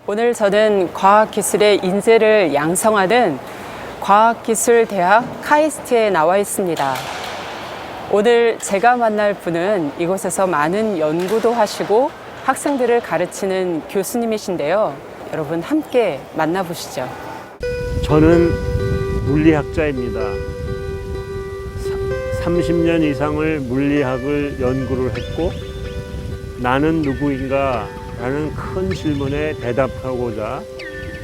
오늘 저는 과학기술의 인재를 양성하는 과학기술대학 카이스트에 나와 있습니다. 오늘 제가 만날 분은 이곳에서 많은 연구도 하시고 학생들을 가르치는 교수님이신데요. 여러분 함께 만나보시죠. 저는 물리학자입니다. 30년 이상을 물리학을 연구를 했고 나는 누구인가 라는 큰 질문에 대답하고자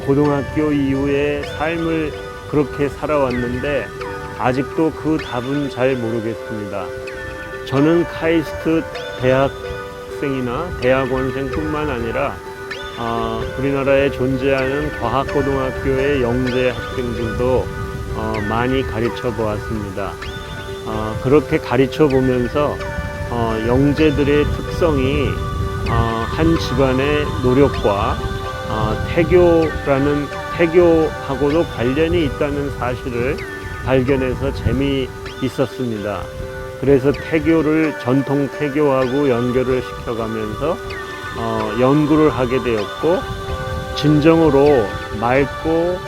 고등학교 이후의 삶을 그렇게 살아왔는데 아직도 그 답은 잘 모르겠습니다. 저는 카이스트 대학생이나 대학원생뿐만 아니라 우리나라에 존재하는 과학고등학교의 영재 학생들도 많이 가르쳐 보았습니다. 그렇게 가르쳐 보면서 영재들의 특성이 한 집안의 노력과 태교하고도 관련이 있다는 사실을 발견해서 재미있었습니다. 그래서 태교를 전통 태교하고 연결을 시켜가면서 연구를 하게 되었고 진정으로 맑고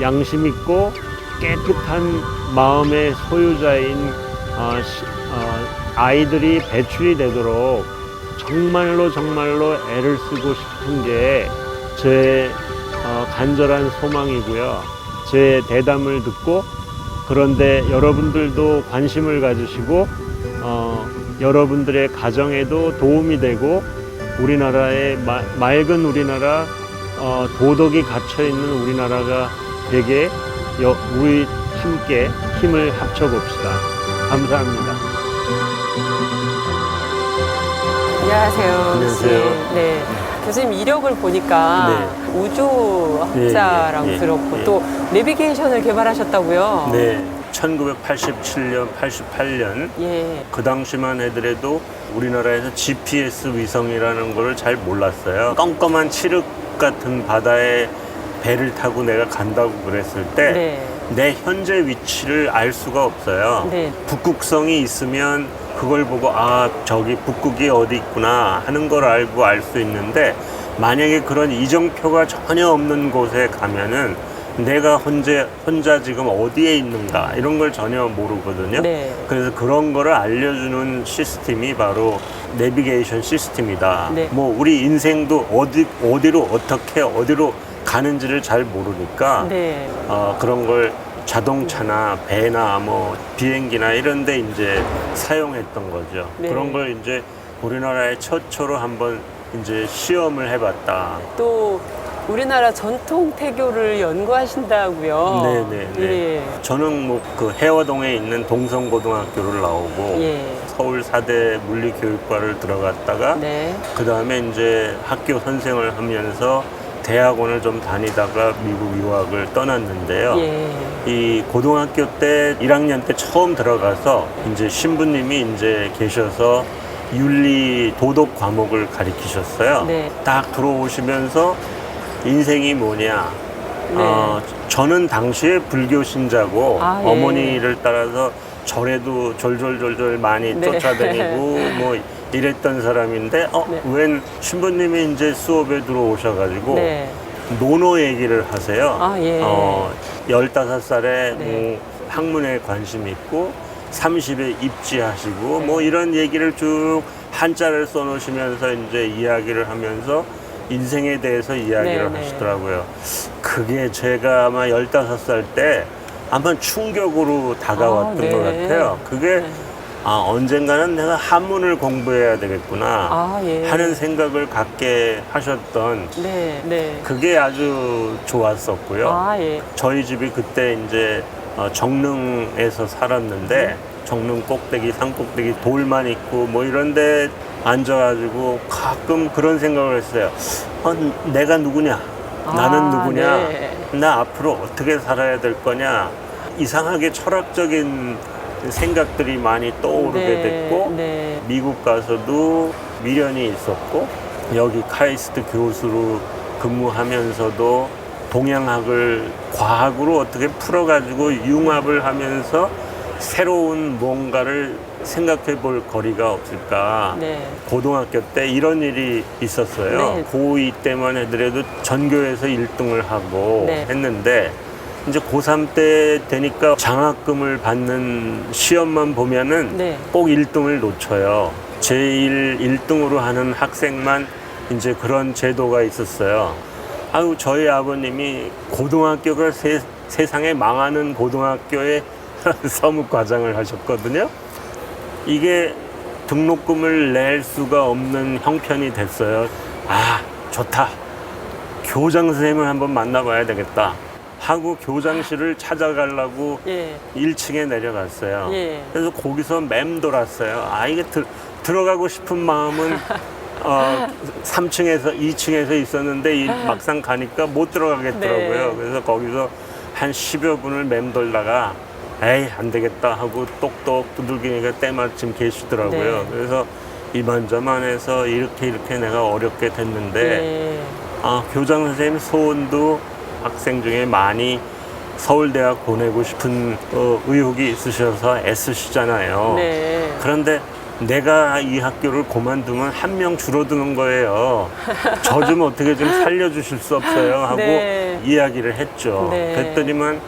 양심 있고 깨끗한 마음의 소유자인 아이들이 배출이 되도록 정말로 애를 쓰고 싶은 게 제 간절한 소망이고요. 제 대담을 듣고 그런데 여러분들도 관심을 가지시고 여러분들의 가정에도 도움이 되고 우리나라의 맑은 우리나라 도덕이 갇혀있는 우리나라가 되게 우리 함께 힘을 합쳐봅시다. 감사합니다. 안녕하세요. 안녕하세요. 네. 교수님 이력을 보니까 우주학자라고 들었고 또 내비게이션을 개발하셨다고요? 네. 1987년, 88년 그 당시만 해더라도 우리나라에서 GPS 위성이라는 걸 잘 몰랐어요. 껌껌한 칠흑 같은 바다에 배를 타고 내가 간다고 그랬을 때 내 현재 위치를 알 수가 없어요. 북극성이 있으면 그걸 보고 저기 북극이 어디 있구나 하는 걸 알고 알 수 있는데 만약에 그런 이정표가 전혀 없는 곳에 가면은 내가 혼자 지금 어디에 있는가 이런 걸 전혀 모르거든요. 그래서 그런 거를 알려주는 시스템이 바로 내비게이션 시스템이다. 뭐 우리 인생도 어디로 어떻게 어디로 가는지를 잘 모르니까 그런 걸 자동차나 배나 뭐 비행기나 이런 데 이제 사용했던 거죠. 그런 걸 이제 우리나라에 최초로 한번 이제 시험을 해봤다. 또 우리나라 전통 태교를 연구하신다고요? 네네네. 저는 뭐 그 해화동에 있는 동성고등학교를 나오고 서울 4대 물리교육과를 들어갔다가 그 다음에 이제 학교 선생을 하면서 대학원을 좀 다니다가 미국 유학을 떠났는데요. 이 고등학교 때 1학년 때 처음 들어가서 이제 신부님이 이제 계셔서 윤리 도덕 과목을 가르치셨어요. 딱 들어오시면서 인생이 뭐냐. 저는 당시에 불교 신자고 어머니를 따라서 절에도 졸졸졸졸 많이 쫓아다니고 뭐 이랬던 사람인데 웬 신부님이 이제 수업에 들어오셔가지고 노노 얘기를 하세요. 15살에 뭐 학문에 관심이 있고 30에 입지하시고 뭐 이런 얘기를 쭉 한자를 써놓으시면서 이제 이야기를 하면서 인생에 대해서 이야기를 하시더라고요. 그게 제가 아마 15살 때 아마 충격으로 다가왔던 것 같아요. 그게 언젠가는 내가 한문을 공부해야 되겠구나 하는 생각을 갖게 하셨던 그게 아주 좋았었고요. 저희 집이 그때 이제 정릉에서 살았는데 정릉 꼭대기, 산 꼭대기 돌만 있고 뭐 이런데 앉아가지고 가끔 그런 생각을 했어요. 내가 누구냐? 나는 누구냐? 나 앞으로 어떻게 살아야 될 거냐? 이상하게 철학적인 생각들이 많이 떠오르게 됐고 미국 가서도 미련이 있었고 여기 카이스트 교수로 근무하면서도 동양학을 과학으로 어떻게 풀어가지고 융합을 하면서 새로운 뭔가를 생각해 볼 거리가 없을까. 네. 고등학교 때 이런 일이 있었어요. 네. 고2 때만 하더라도 전교에서 1등을 하고 네. 했는데 이제 고3 때 되니까 장학금을 받는 시험만 보면은 네. 꼭 1등을 놓쳐요. 제일 1등으로 하는 학생만 이제 그런 제도가 있었어요. 아유, 저희 아버님이 고등학교가 세상에 망하는 고등학교에 서무과장을 하셨거든요. 이게 등록금을 낼 수가 없는 형편이 됐어요. 아, 좋다. 교장 선생님을 한번 만나봐야 되겠다 하고 교장실을 찾아가려고 예. 1층에 내려갔어요. 예. 그래서 거기서 맴돌았어요. 아, 이게 들어가고 싶은 마음은 3층에서 2층에서 있었는데 막상 가니까 못 들어가겠더라고요. 네. 그래서 거기서 한 10여 분을 맴돌다가 에이, 안 되겠다 하고 똑똑 두들기니까 때마침 계시더라고요. 네. 그래서 이만저만해서 이렇게 내가 어렵게 됐는데 네. 교장 선생님 소원도 학생 중에 많이 서울대학 보내고 싶은 의혹이 있으셔서 애쓰시잖아요. 네. 그런데 내가 이 학교를 그만두면 한 명 줄어드는 거예요. 저 좀 어떻게 좀 살려주실 수 없어요 하고 네. 이야기를 했죠. 네. 그랬더니만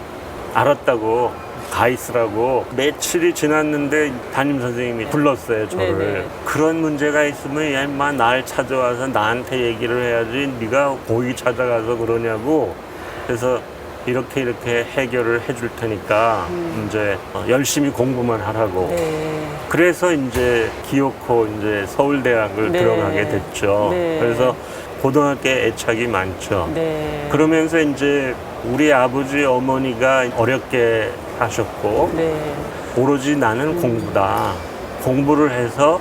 알았다고 가 있으라고. 며칠이 지났는데 담임 선생님이 불렀어요, 저를. 네네. 그런 문제가 있으면 야 인마 날 찾아와서 나한테 얘기를 해야지 네가 거기 찾아가서 그러냐고. 그래서 이렇게 해결을 해줄 테니까 이제 열심히 공부만 하라고. 네. 그래서 이제 기어코 이제 서울대학을 네. 들어가게 됐죠. 네. 그래서 고등학교에 애착이 많죠. 네. 그러면서 이제 우리 아버지 어머니가 어렵게 하셨고 네. 오로지 나는 공부다. 공부를 해서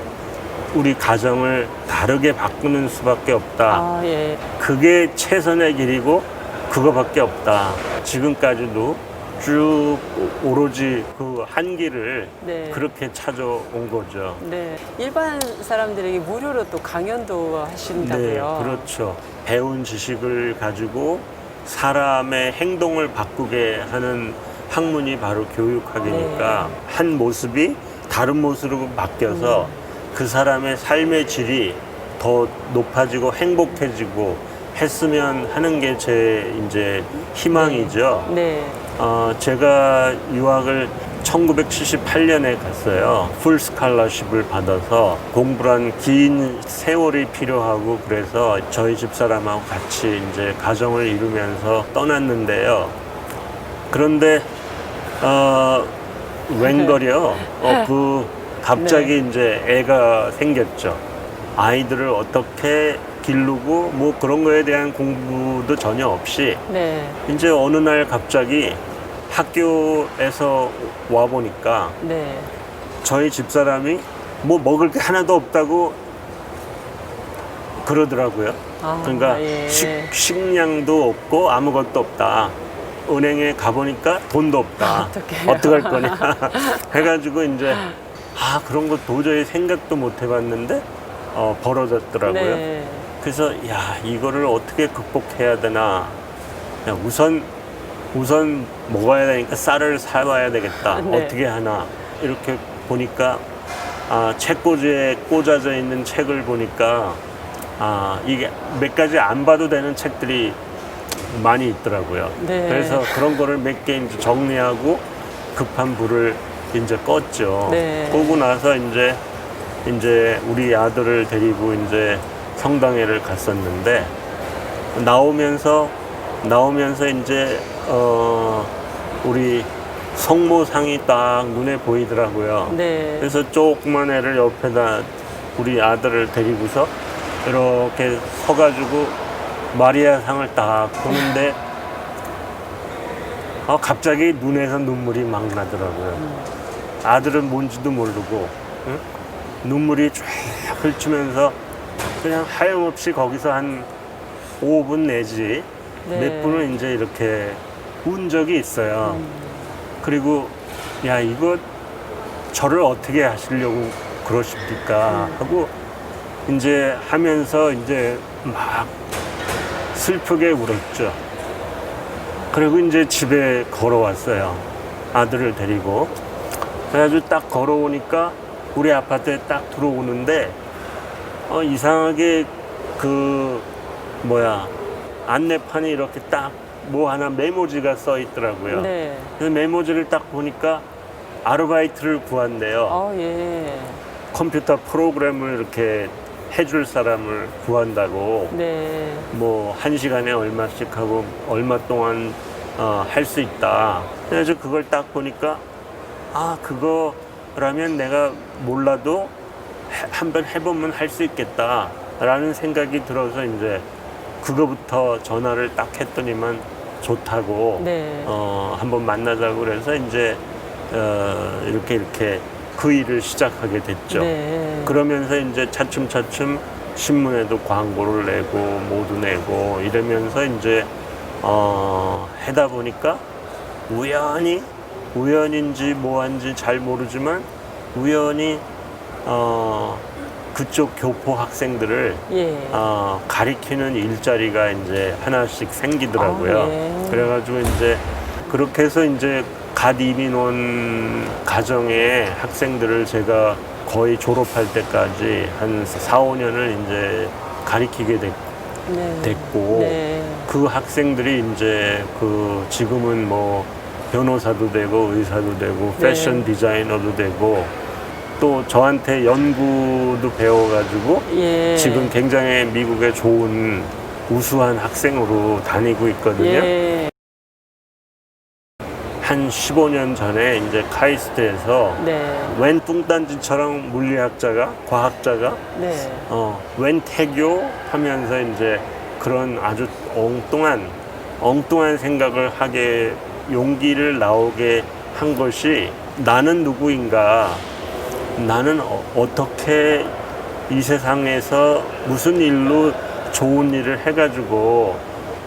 우리 가정을 다르게 바꾸는 수밖에 없다. 예. 그게 최선의 길이고 그거밖에 없다. 지금까지도 쭉 오로지 그 한 길을 네. 그렇게 찾아온 거죠. 네. 일반 사람들에게 무료로 또 강연도 하신다고요. 네, 그렇죠. 배운 지식을 가지고 사람의 행동을 바꾸게 하는 학문이 바로 교육학이니까 한 모습이 다른 모습으로 바뀌어서 그 사람의 삶의 질이 더 높아지고 행복해지고 했으면 하는 게 제 이제 희망이죠. 네. 제가 유학을 1978년에 갔어요. 풀 스칼러십을 받아서 공부란 긴 세월이 필요하고 그래서 저희 집사람하고 같이 이제 가정을 이루면서 떠났는데요. 그런데 웬걸요? 갑자기 이제 애가 생겼죠. 아이들을 어떻게 기르고 뭐 그런 거에 대한 공부도 전혀 없이 네. 이제 어느 날 갑자기 학교에서 와 보니까 네. 저희 집사람이 뭐 먹을 게 하나도 없다고 그러더라고요. 그러니까 예. 식량도 없고 아무것도 없다. 은행에 가보니까 돈도 없다. 어떡할 거냐. 해가지고 이제 그런 거 도저히 생각도 못 해봤는데 벌어졌더라고요. 네. 그래서 이거를 어떻게 극복해야 되나. 우선 먹어야 되니까 쌀을 사와야 되겠다. 네. 어떻게 하나. 이렇게 보니까 책꽂이에 꽂아져 있는 책을 보니까 이게 몇 가지 안 봐도 되는 책들이 많이 있더라고요. 네. 그래서 그런 거를 몇 개 이제 정리하고 급한 불을 이제 껐죠. 네. 끄고 나서 이제 우리 아들을 데리고 이제 성당회를 갔었는데 나오면서 이제 우리 성모상이 딱 눈에 보이더라고요. 네. 그래서 조그만 애를 옆에다 우리 아들을 데리고서 이렇게 서가지고 마리아상을 딱 보는데 갑자기 눈에서 눈물이 막 나더라고요. 아들은 뭔지도 모르고 응? 눈물이 쫙 흘치면서 그냥 하염없이 거기서 한 5분 내지 네. 몇 분을 이제 이렇게 운 적이 있어요. 그리고 이거 저를 어떻게 하시려고 그러십니까 하고 이제 하면서 이제 막 슬프게 울었죠. 그리고 이제 집에 걸어왔어요. 아들을 데리고. 그래가지고 딱 걸어오니까 우리 아파트에 딱 들어오는데 이상하게 안내판이 이렇게 딱 뭐 하나 메모지가 써 있더라고요. 네. 그래서 메모지를 딱 보니까 아르바이트를 구한대요. 예. 컴퓨터 프로그램을 이렇게 해줄 사람을 구한다고. 네. 뭐 1시간에 얼마씩 하고 얼마 동안 할 수 있다. 그래서 그걸 딱 보니까 그거라면 내가 몰라도 한번 해보면 할 수 있겠다라는 생각이 들어서 이제 그거부터 전화를 딱 했더니만 좋다고. 네. 한번 만나자고 그래서 이제 이렇게 그 일을 시작하게 됐죠. 네. 그러면서 이제 차츰차츰 신문에도 광고를 내고 모두 내고 이러면서 이제 하다 보니까 우연인지 뭐한지 잘 모르지만 우연히 그쪽 교포 학생들을 예. 가리키는 일자리가 이제 하나씩 생기더라고요. 예. 그래가지고 이제 그렇게 해서 이제 갓 이민 온 가정의 학생들을 제가 거의 졸업할 때까지 한 4, 5년을 이제 가리키게 됐고, 네. 그 학생들이 이제 지금은 뭐 변호사도 되고 의사도 되고 네. 패션 디자이너도 되고 또 저한테 연구도 배워가지고 예. 지금 굉장히 미국에 좋은 우수한 학생으로 다니고 있거든요. 예. 한 15년 전에 이제 카이스트에서 네. 웬 뚱딴지처럼 물리학자가, 과학자가, 네. 웬 태교 하면서 이제 그런 아주 엉뚱한 생각을 하게 용기를 나오게 한 것이 나는 누구인가, 나는 어떻게 이 세상에서 무슨 일로 좋은 일을 해가지고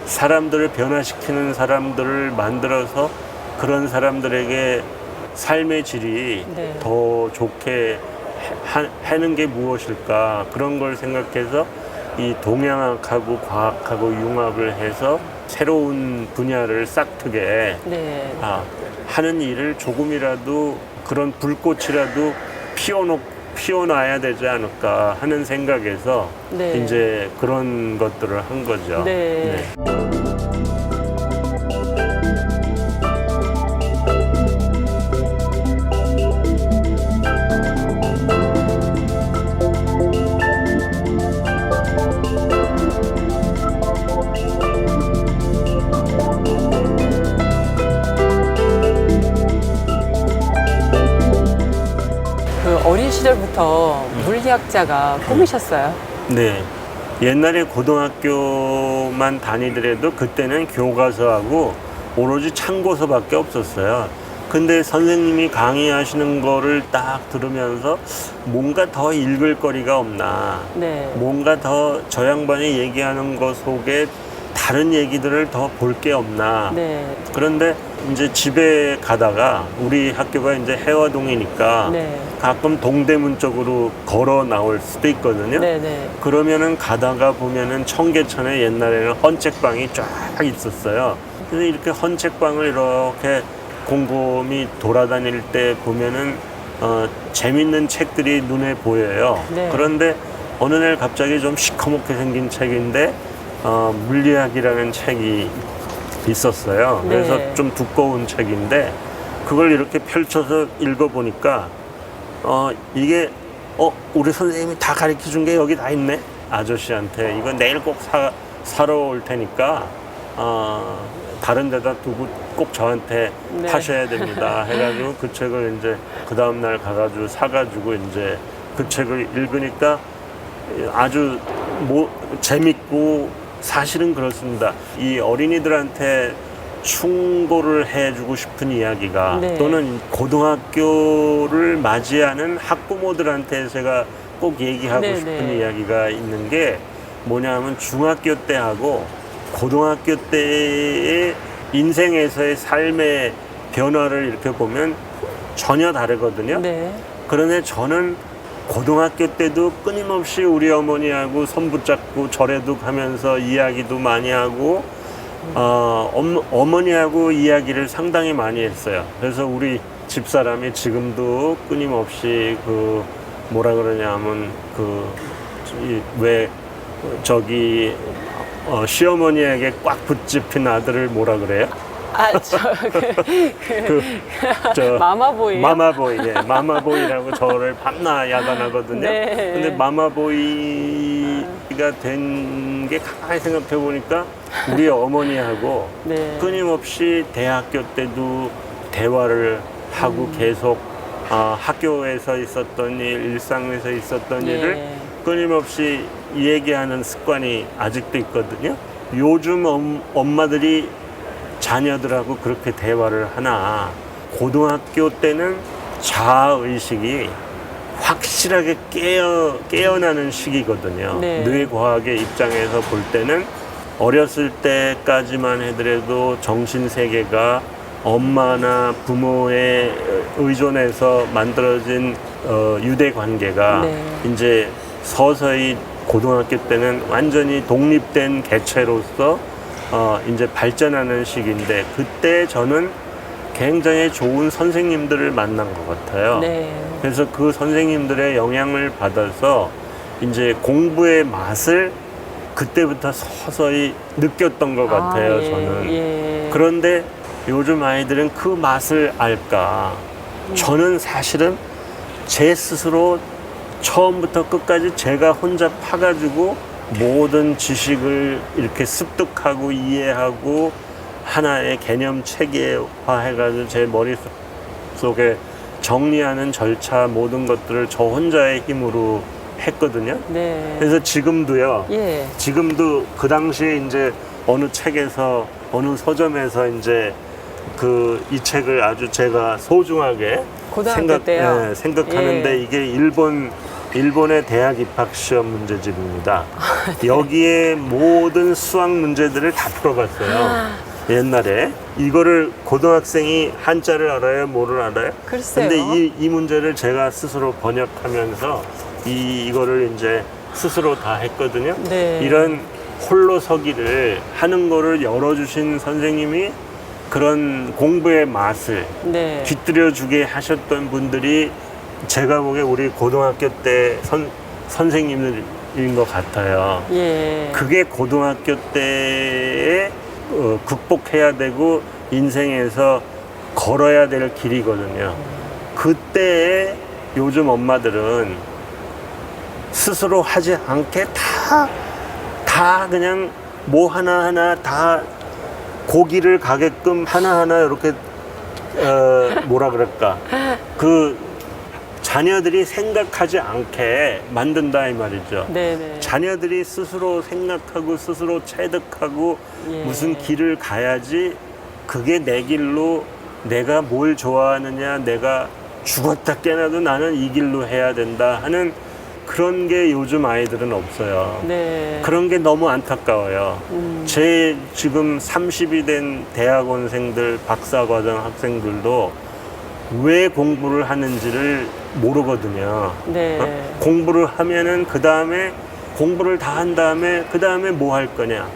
사람들을 변화시키는 사람들을 만들어서 그런 사람들에게 삶의 질이 네. 더 좋게 하는 게 무엇일까, 그런 걸 생각해서 이 동양학하고 과학하고 융합을 해서 새로운 분야를 싹트게 네. 하는 일을 조금이라도 그런 불꽃이라도 피워놔야 되지 않을까 하는 생각에서 네. 이제 그런 것들을 한 거죠. 네. 어린 시절부터 물리학자가 꿈이셨어요? 네. 옛날에 고등학교만 다니더라도 그때는 교과서하고 오로지 참고서밖에 없었어요. 근데 선생님이 강의하시는 거를 딱 들으면서 뭔가 더 읽을 거리가 없나, 네. 뭔가 더 저 양반이 얘기하는 것 속에 다른 얘기들을 더 볼 게 없나. 네. 그런데 이제 집에 가다가 우리 학교가 이제 해화동이니까 네. 가끔 동대문 쪽으로 걸어 나올 수도 있거든요. 네. 그러면은 가다가 보면은 청계천에 옛날에는 헌책방이 쫙 있었어요. 그래서 이렇게 헌책방을 이렇게 곰곰이 돌아다닐 때 보면은 재밌는 책들이 눈에 보여요. 네. 그런데 어느 날 갑자기 좀 시커멓게 생긴 책인데 물리학이라는 책이 있었어요. 네. 그래서 좀 두꺼운 책인데 그걸 이렇게 펼쳐서 읽어보니까 이게 우리 선생님이 다 가르쳐준 게 여기 다 있네. 아저씨한테 이거 내일 꼭 사러 올 테니까 다른 데다 두고 꼭 저한테 네. 파셔야 됩니다. 해가지고 그 책을 이제 그 다음날 가가지고 사가지고 이제 그 책을 읽으니까 아주 재밌고, 사실은 그렇습니다. 이 어린이들한테 충고를 해주고 싶은 이야기가, 네. 또는 고등학교를 맞이하는 학부모들한테 제가 꼭 얘기하고 네, 싶은 네. 이야기가 있는 게 뭐냐면 중학교 때하고 고등학교 때의 인생에서의 삶의 변화를 이렇게 보면 전혀 다르거든요. 네. 그런데 저는 고등학교 때도 끊임없이 우리 어머니하고 손 붙잡고 절에도 가면서 이야기도 많이 하고 어머니하고 이야기를 상당히 많이 했어요. 그래서 우리 집사람이 지금도 끊임없이 그 뭐라 그러냐면 왜 저기 시어머니에게 꽉 붙잡힌 아들을 뭐라 그래요? 마마보이. 마마보이, 예. 마마보이라고 저를 밤낮 야단하거든요. 네. 근데 마마보이가 된 게 가만히 생각해 보니까 우리 어머니하고 네. 끊임없이 대학교 때도 대화를 하고 계속 학교에서 있었던 일, 일상에서 있었던 일을 끊임없이 얘기하는 습관이 아직도 있거든요. 요즘 엄마들이 자녀들하고 그렇게 대화를 하나. 고등학교 때는 자아의식이 확실하게 깨어나는 시기거든요. 네. 뇌과학의 입장에서 볼 때는 어렸을 때까지만 하더라도 정신세계가 엄마나 부모에 의존해서 만들어진 유대관계가 이제 서서히 고등학교 때는 완전히 독립된 개체로서 이제 발전하는 시기인데, 그때 저는 굉장히 좋은 선생님들을 만난 것 같아요. 네. 그래서 그 선생님들의 영향을 받아서 이제 공부의 맛을 그때부터 서서히 느꼈던 것 같아요, 저는. 그런데 요즘 아이들은 그 맛을 알까? 저는 사실은 제 스스로 처음부터 끝까지 제가 혼자 파가지고 모든 지식을 이렇게 습득하고 이해하고 하나의 개념 체계화해가지고 제 머릿속에 정리하는 절차 모든 것들을 저 혼자의 힘으로 했거든요. 네. 그래서 지금도요. 예. 지금도 그 당시에 이제 어느 책에서 어느 서점에서 이제 이 책을 아주 제가 소중하게 고등학교 때요? 네, 생각하는데 이게 일본의 대학 입학 시험 문제집입니다. 여기에 모든 수학 문제들을 다 풀어봤어요. 옛날에 이거를 고등학생이 한자를 알아요, 뭐를 알아요? 글쎄요. 근데 이 문제를 제가 스스로 번역하면서 이거를 이제 스스로 다 했거든요. 네. 이런 홀로 서기를 하는 거를 열어주신 선생님이 그런 공부의 맛을 깃들여 주게 하셨던 분들이 제가 보기에 우리 고등학교 때 선생님들인 것 같아요. 그게 고등학교 때에 극복해야 되고 인생에서 걸어야 될 길이거든요. 그때에 요즘 엄마들은 스스로 하지 않게 다 그냥 뭐 하나하나 다 고기를 가게끔 하나하나 이렇게 뭐라 그럴까, 자녀들이 생각하지 않게 만든다 이 말이죠. 네네. 자녀들이 스스로 생각하고 스스로 체득하고 무슨 길을 가야지 그게 내 길로, 내가 뭘 좋아하느냐, 내가 죽었다 깨나도 나는 이 길로 해야 된다 하는 그런 게 요즘 아이들은 없어요. 그런 게 너무 안타까워요. 제 지금 30이 된 대학원생들, 박사과정 학생들도 왜 공부를 하는지를 모르거든요. 공부를 하면은 공부를 다 한 다음에 그 다음에 뭐 할 거냐,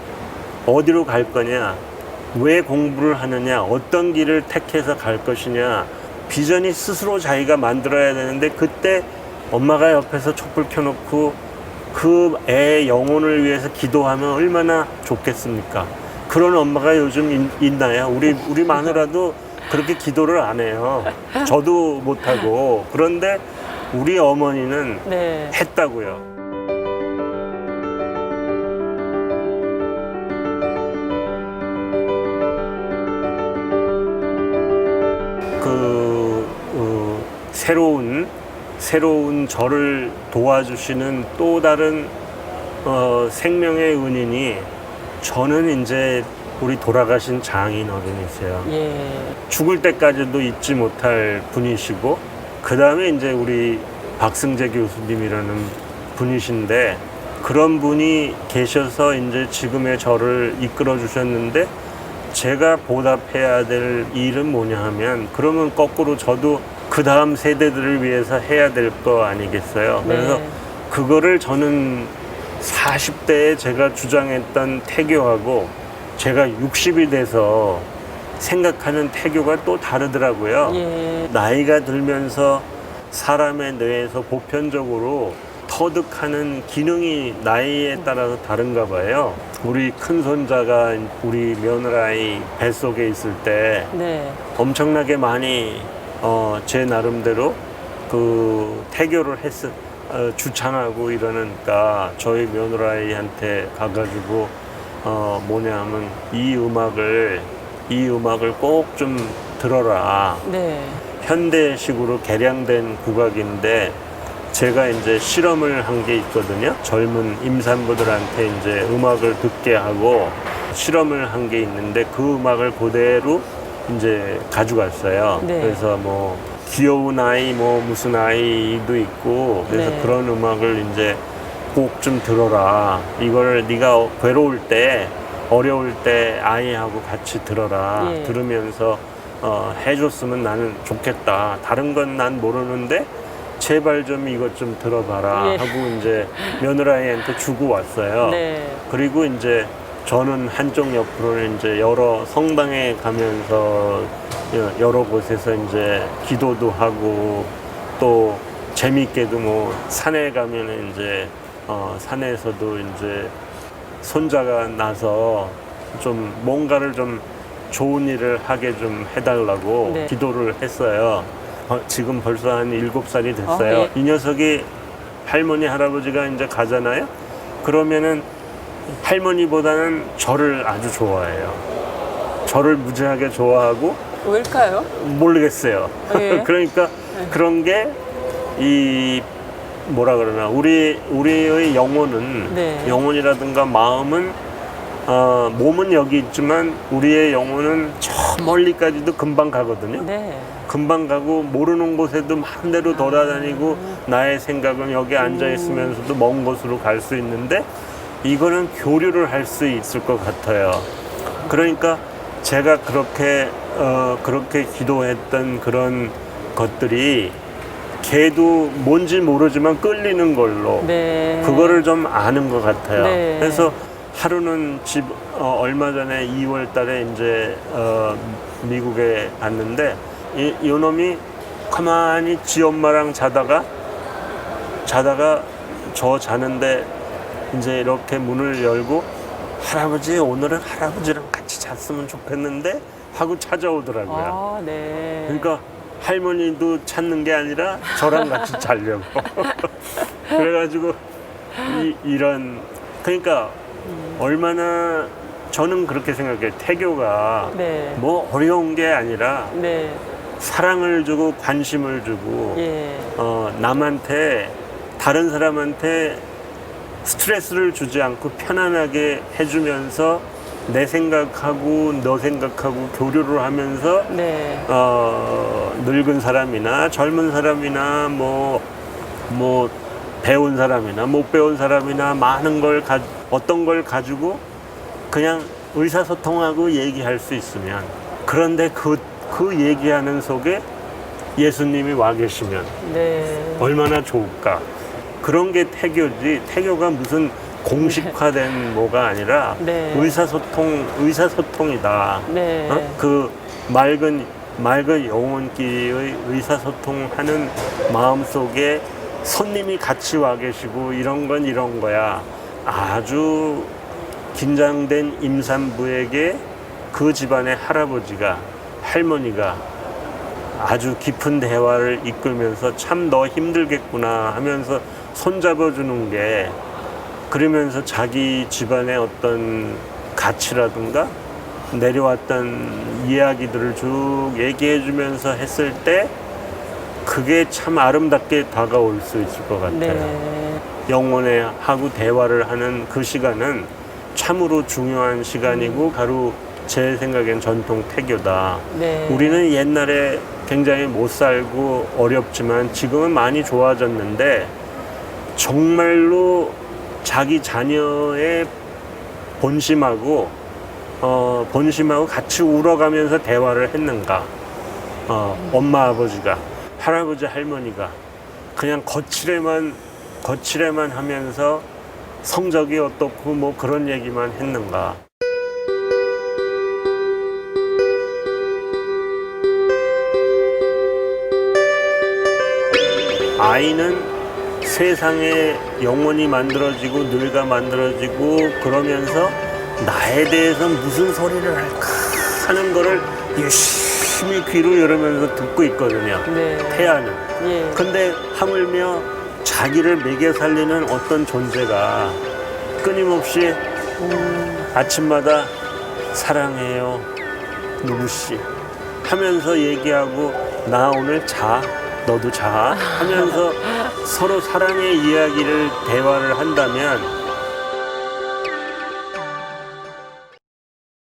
어디로 갈 거냐, 왜 공부를 하느냐, 어떤 길을 택해서 갈 것이냐, 비전이 스스로 자기가 만들어야 되는데, 그때 엄마가 옆에서 촛불 켜놓고 그 애의 영혼을 위해서 기도하면 얼마나 좋겠습니까? 그런 엄마가 요즘 있나요? 우리 마누라도 그렇게 기도를 안 해요. 저도 못하고. 그런데 우리 어머니는 했다고요. 새로운 저를 도와주시는 또 다른 생명의 은인이, 저는 이제 우리 돌아가신 장인 어른이세요. 죽을 때까지도 잊지 못할 분이시고, 그 다음에 이제 우리 박승재 교수님이라는 분이신데, 그런 분이 계셔서 이제 지금의 저를 이끌어 주셨는데, 제가 보답해야 될 일은 뭐냐 하면, 그러면 거꾸로 저도 그 다음 세대들을 위해서 해야 될 거 아니겠어요? 그래서 그거를 저는 40대에 제가 주장했던 태교하고 제가 60이 돼서 생각하는 태교가 또 다르더라고요. 예. 나이가 들면서 사람의 뇌에서 보편적으로 터득하는 기능이 나이에 따라서 다른가 봐요. 우리 큰 손자가 우리 며느라이 뱃속에 있을 때 네. 엄청나게 많이 제 나름대로 그 태교를 주창하고 이러니까 저희 며느라이한테 가가지고 뭐냐면 이 음악을 꼭 좀 들어라. 네. 현대식으로 개량된 국악인데 제가 이제 실험을 한 게 있거든요. 젊은 임산부들한테 이제 음악을 듣게 하고 실험을 한 게 있는데 그 음악을 그대로 이제 가져갔어요. 네. 그래서 뭐 귀여운 아이 뭐 무슨 아이도 있고 그래서 네. 그런 음악을 이제 꼭 좀 들어라. 이거를 네가 괴로울 때 어려울 때 아이하고 같이 들어라. 예. 들으면서 해줬으면 나는 좋겠다. 다른 건 난 모르는데 제발 좀 이것 좀 들어봐라 예. 하고 이제 며느라이한테 주고 왔어요. 네. 그리고 이제 저는 한쪽 옆으로는 이제 여러 성당에 가면서 여러 곳에서 이제 기도도 하고 또 재밌게도 뭐 산에 가면은 이제 산에서도 이제 손자가 나서 좀 뭔가를 좀 좋은 일을 하게 좀 해달라고 네. 기도를 했어요. 지금 벌써 한 7살이 됐어요. 예. 이 녀석이 할머니, 할아버지가 이제 가잖아요. 그러면은 할머니보다는 저를 아주 좋아해요. 저를 무지하게 좋아하고 왜일까요? 모르겠어요. 예. 그러니까 그런 게 이 뭐라 그러나 우리의 영혼은 네. 영혼이라든가 마음은 몸은 여기 있지만 우리의 영혼은 저 멀리까지도 금방 가거든요. 네. 금방 가고 모르는 곳에도 마음대로 돌아다니고 나의 생각은 여기 앉아 있으면서도 먼 곳으로 갈 수 있는데 이거는 교류를 할 수 있을 것 같아요. 그러니까 제가 그렇게 기도했던 그런 것들이 걔도 뭔지 모르지만 끌리는 걸로 네. 그거를 좀 아는 것 같아요. 네. 그래서 하루는 얼마 전에 2월 달에 이제 미국에 갔는데 이 놈이 가만히 지 엄마랑 자다가 저 자는데 이제 이렇게 문을 열고 할아버지 오늘은 할아버지랑 같이 잤으면 좋겠는데 하고 찾아오더라고요. 아, 네. 그러니까 할머니도 찾는 게 아니라 저랑 같이 자려고. 그래가지고 이런 그러니까 얼마나 저는 그렇게 생각해요. 태교가 네. 뭐 어려운 게 아니라 네. 사랑을 주고 관심을 주고 예. 남한테 다른 사람한테 스트레스를 주지 않고 편안하게 해주면서 내 생각하고 너 생각하고 교류를 하면서 네. 늙은 사람이나 젊은 사람이나 뭐 배운 사람이나 못 배운 사람이나 많은 걸 어떤 걸 가지고 그냥 의사소통하고 얘기할 수 있으면 그런데 그 얘기하는 속에 예수님이 와 계시면 네. 얼마나 좋을까. 그런 게 태교지. 태교가 무슨 공식화된 뭐가 아니라 네. 의사소통이다. 네. 그 맑은 영혼끼리의 의사소통하는 마음 속에 손님이 같이 와 계시고 이런 건 이런 거야. 아주 긴장된 임산부에게 그 집안의 할아버지가 할머니가 아주 깊은 대화를 이끌면서 참 너 힘들겠구나 하면서 손잡아 주는 게 그러면서 자기 집안의 어떤 가치라든가 내려왔던 이야기들을 쭉 얘기해 주면서 했을 때 그게 참 아름답게 다가올 수 있을 것 같아요. 네. 영혼에 하고 대화를 하는 그 시간은 참으로 중요한 시간이고 바로 제 생각엔 전통 태교다. 네. 우리는 옛날에 굉장히 못 살고 어렵지만 지금은 많이 좋아졌는데 정말로 자기 자녀의 본심하고 같이 울어가면서 대화를 했는가? 엄마 아버지가 할아버지 할머니가 그냥 거칠에만 하면서 성적이 어떻고 뭐 그런 얘기만 했는가? 아이는 세상에 영원히 만들어지고 늙어 만들어지고 그러면서 나에 대해서 무슨 소리를 할까 하는 거를 열심히 귀로 열으면서 듣고 있거든요. 네. 태아는. 예. 근데 하물며 자기를 먹여 살리는 어떤 존재가 끊임없이 아침마다 사랑해요 누구씨 하면서 얘기하고 나 오늘 자 너도 자 하면서 서로 사랑의 이야기를 대화를 한다면